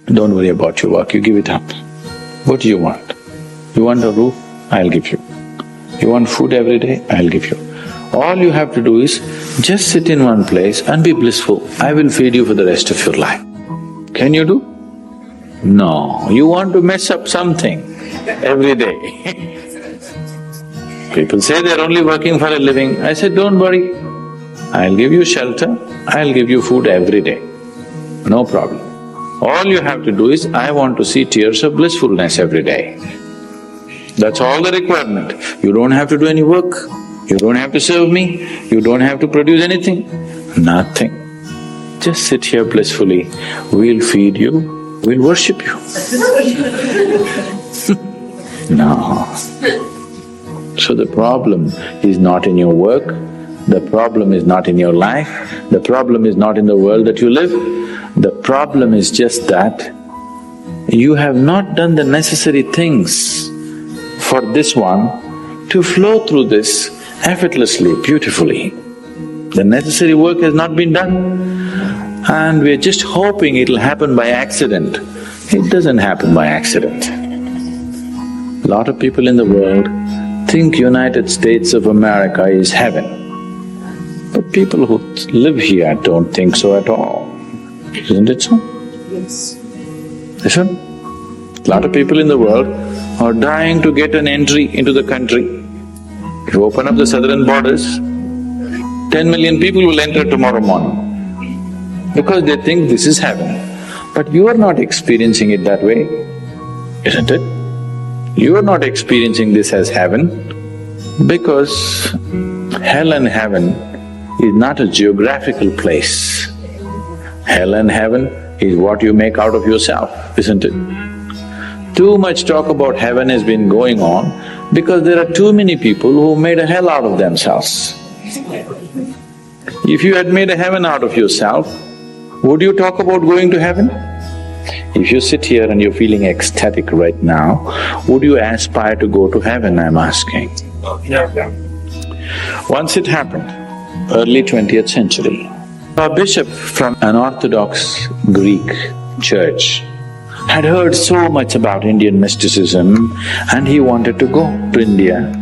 Don't worry about your work, you give it up. What do you want? You want a roof? I'll give you. You want food every day? I'll give you. All you have to do is just sit in one place and be blissful. I will feed you for the rest of your life. Can you do? No, you want to mess up something every day. People say they're only working for a living. I said, don't worry, I'll give you shelter, I'll give you food every day. No problem. All you have to do is, I want to see tears of blissfulness every day. That's all the requirement. You don't have to do any work, you don't have to serve me, you don't have to produce anything, nothing. Just sit here blissfully, we'll feed you, we'll worship you. No. So the problem is not in your work, the problem is not in your life, the problem is not in the world that you live, the problem is just that you have not done the necessary things for this one to flow through this effortlessly, beautifully. The necessary work has not been done and we're just hoping it'll happen by accident. It doesn't happen by accident. A lot of people in the world think United States of America is heaven, but people who live here don't think so at all. Isn't it so? Yes. Listen, a lot of people in the world are dying to get an entry into the country. If you open up the southern borders, 10 million people will enter tomorrow morning because they think this is heaven. But you are not experiencing it that way, isn't it? You are not experiencing this as heaven because hell and heaven is not a geographical place. Hell and heaven is what you make out of yourself, isn't it? Too much talk about heaven has been going on because there are too many people who made a hell out of themselves. If you had made a heaven out of yourself, would you talk about going to heaven? If you sit here and you're feeling ecstatic right now, would you aspire to go to heaven, I'm asking? Yeah. Once it happened, early 20th century, a bishop from an Orthodox Greek church had heard so much about Indian mysticism and he wanted to go to India.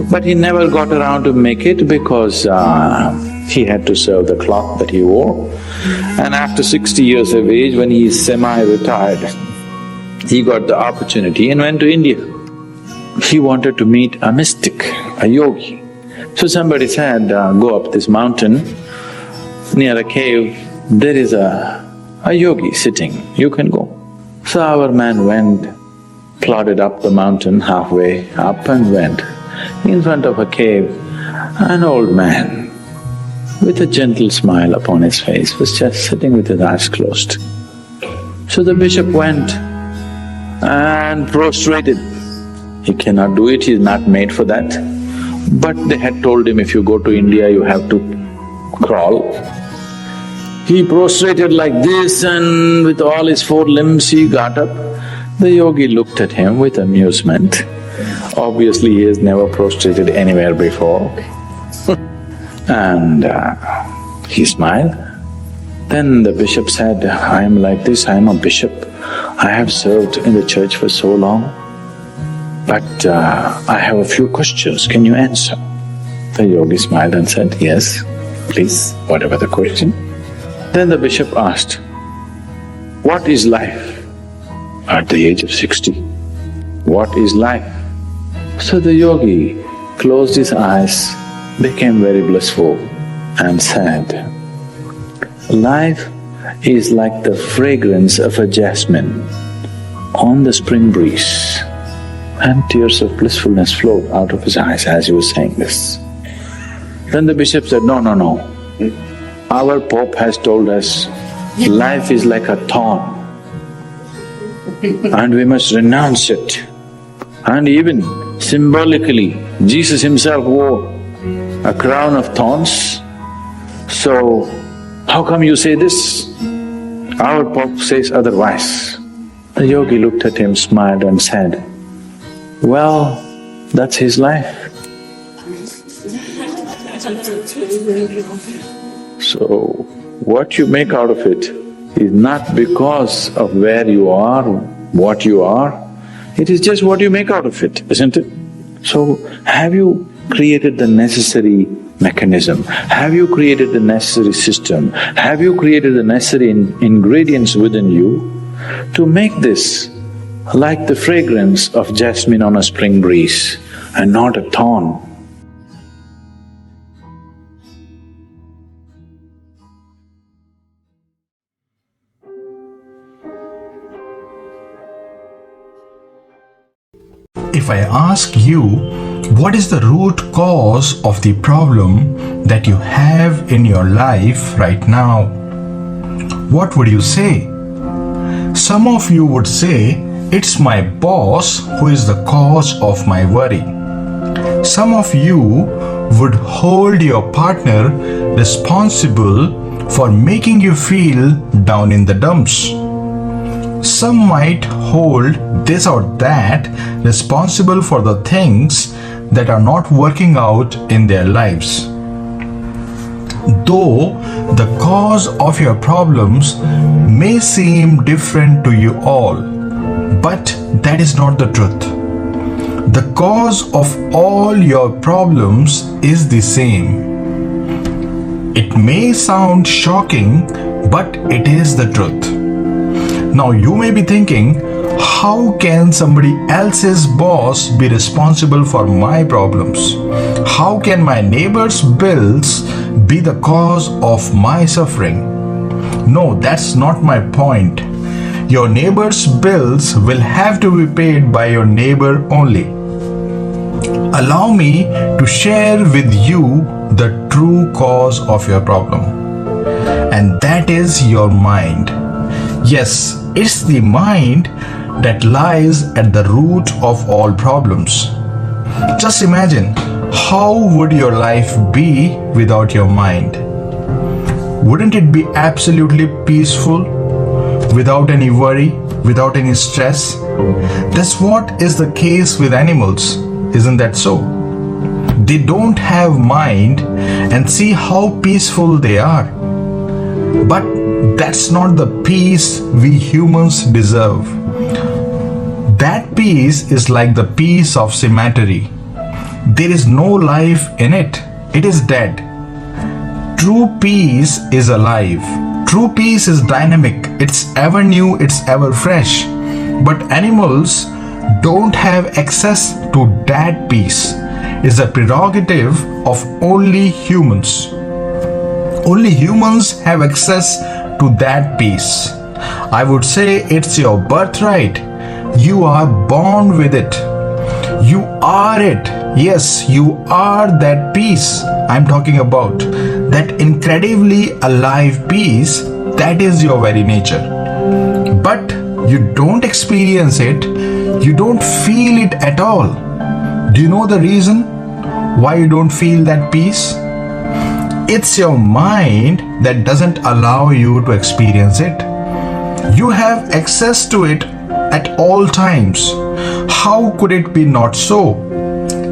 But he never got around to make it because he had to serve the cloth that he wore. And after 60 years of age, when he is semi-retired, he got the opportunity and went to India. He wanted to meet a mystic, a yogi. So somebody said, go up this mountain, near a cave, there is a yogi sitting, you can go. So our man went, plodded up the mountain halfway up and went. In front of a cave, an old man with a gentle smile upon his face was just sitting with his eyes closed. So the bishop went and prostrated. He cannot do it, he is not made for that. But they had told him, if you go to India, you have to crawl. He prostrated like this and with all his four limbs he got up. The yogi looked at him with amusement. Obviously, he has never prostrated anywhere before. And he smiled. Then the bishop said, I am like this, I am a bishop. I have served in the church for so long, but I have a few questions, can you answer? The yogi smiled and said, yes, please, whatever the question. Then the bishop asked, what is life at the age of 60? What is life? So the yogi closed his eyes, became very blissful and said, life is like the fragrance of a jasmine on the spring breeze. And tears of blissfulness flowed out of his eyes as he was saying this. Then the bishop said, no, no, no. Our Pope has told us life is like a thorn and we must renounce it. And even symbolically, Jesus himself wore a crown of thorns. So, how come you say this? Our Pope says otherwise. The yogi looked at him, smiled and said, well, that's his life. So, what you make out of it is not because of where you are, what you are, it is just what you make out of it, isn't it? So, have you created the necessary mechanism? Have you created the necessary system? Have you created the necessary ingredients within you to make this like the fragrance of jasmine on a spring breeze and not a thorn? If I ask you, what is the root cause of the problem that you have in your life right now? What would you say? Some of you would say, it's my boss who is the cause of my worry. Some of you would hold your partner responsible for making you feel down in the dumps. Some might hold this or that responsible for the things that are not working out in their lives. Though the cause of your problems may seem different to you all, but that is not the truth. The cause of all your problems is the same. It may sound shocking, but it is the truth. Now you may be thinking, how can somebody else's boss be responsible for my problems? How can my neighbor's bills be the cause of my suffering? No, that's not my point. Your neighbor's bills will have to be paid by your neighbor only. Allow me to share with you the true cause of your problem, and that is your mind. Yes, it's the mind that lies at the root of all problems. Just imagine, how would your life be without your mind? Wouldn't it be absolutely peaceful, without any worry, without any stress? That's what is the case with animals, isn't that so? They don't have mind, and see how peaceful they are. But that's not the peace we humans deserve. That peace is like the peace of cemetery. There is no life in it. It is dead. True peace is alive. True peace is dynamic. It's ever new, it's ever fresh. But animals don't have access to that peace. It's a prerogative of only humans. Only humans have access to that peace. I would say it's your birthright. You are born with it. You are it. Yes, you are that peace I'm talking about. That incredibly alive peace, that is your very nature. But you don't experience it. You don't feel it at all. Do you know the reason why you don't feel that peace? It's your mind that doesn't allow you to experience it. You have access to it at all times. How could it be not so?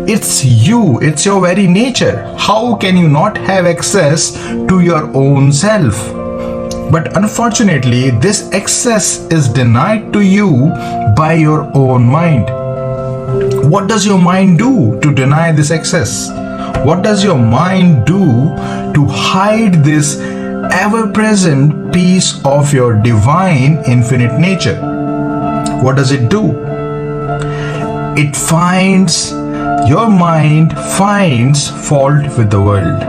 It's you, it's your very nature. How can you not have access to your own self? But unfortunately, this access is denied to you by your own mind. What does your mind do to deny this access? What does your mind do to hide this ever-present piece of your divine infinite nature? What does it do? Your mind finds fault with the world.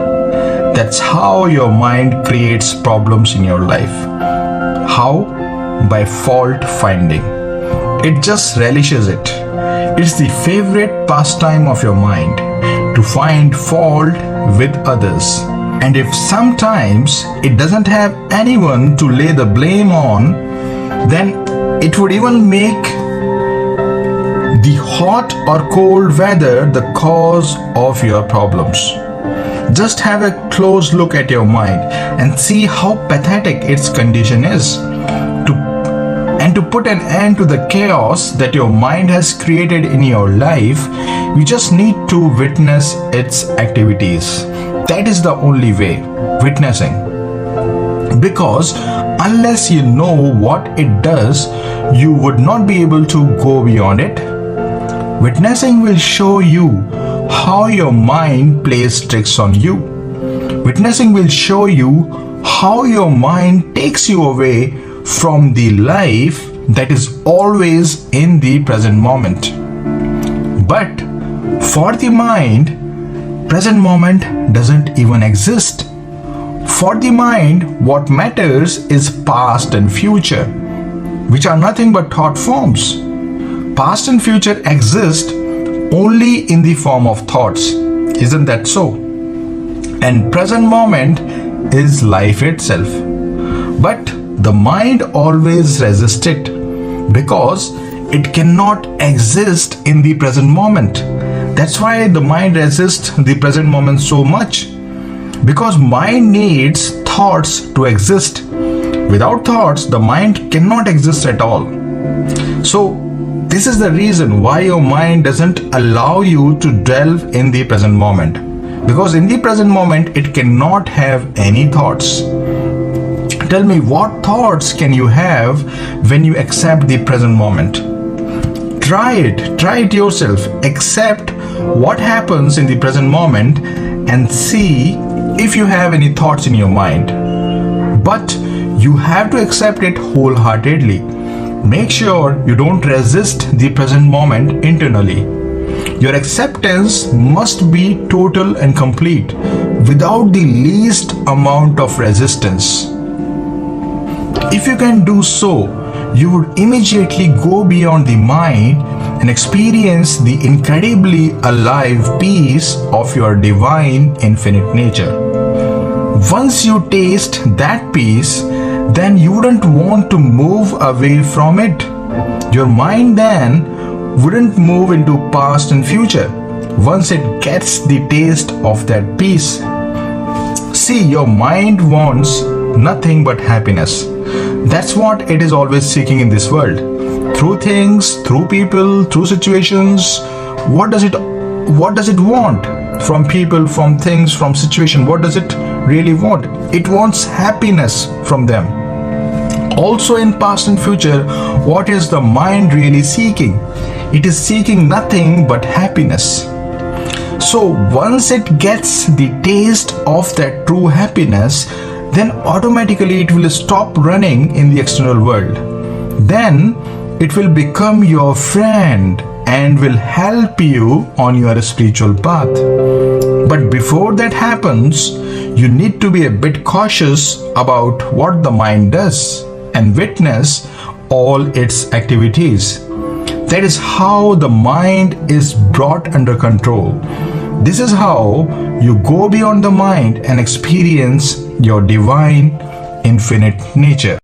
That's how your mind creates problems in your life. How? By fault finding. It just relishes it. It's the favorite pastime of your mind to find fault with others. And if sometimes it doesn't have anyone to lay the blame on, then it would even make the hot or cold weather the cause of your problems. Just have a close look at your mind and see how pathetic its condition is. And to put an end to the chaos that your mind has created in your life, you just need to witness its activities. That is the only way, witnessing. Because unless you know what it does, you would not be able to go beyond it. Witnessing will show you how your mind plays tricks on you. Witnessing will show you how your mind takes you away from the life that is always in the present moment. But for the mind, present moment doesn't even exist. For the mind, what matters is past and future, which are nothing but thought forms. Past and future exist only in the form of thoughts. Isn't that so? And present moment is life itself. But the mind always resists it because it cannot exist in the present moment. That's why the mind resists the present moment so much. Because mind needs thoughts to exist. Without thoughts, the mind cannot exist at all. So, this is the reason why your mind doesn't allow you to delve in the present moment. Because in the present moment, it cannot have any thoughts. Tell me, what thoughts can you have when you accept the present moment? Try it yourself. Accept what happens in the present moment and see if you have any thoughts in your mind. But you have to accept it wholeheartedly. Make sure you don't resist the present moment internally. Your acceptance must be total and complete, without the least amount of resistance. If you can do so, you would immediately go beyond the mind and experience the incredibly alive peace of your divine infinite nature. Once you taste that peace, then you wouldn't want to move away from it. Your mind then wouldn't move into past and future once it gets the taste of that peace. See, your mind wants nothing but happiness. That's what it is always seeking in this world. Through things, through people, through situations. What does it want? From people, from things, from situation. What does it really want? It wants happiness from them. Also in past and future, what is the mind really seeking? It is seeking nothing but happiness. So once it gets the taste of that true happiness, then automatically it will stop running in the external world. Then it will become your friend and will help you on your spiritual path. But before that happens, you need to be a bit cautious about what the mind does and witness all its activities. That is how the mind is brought under control. This is how you go beyond the mind and experience your divine infinite nature.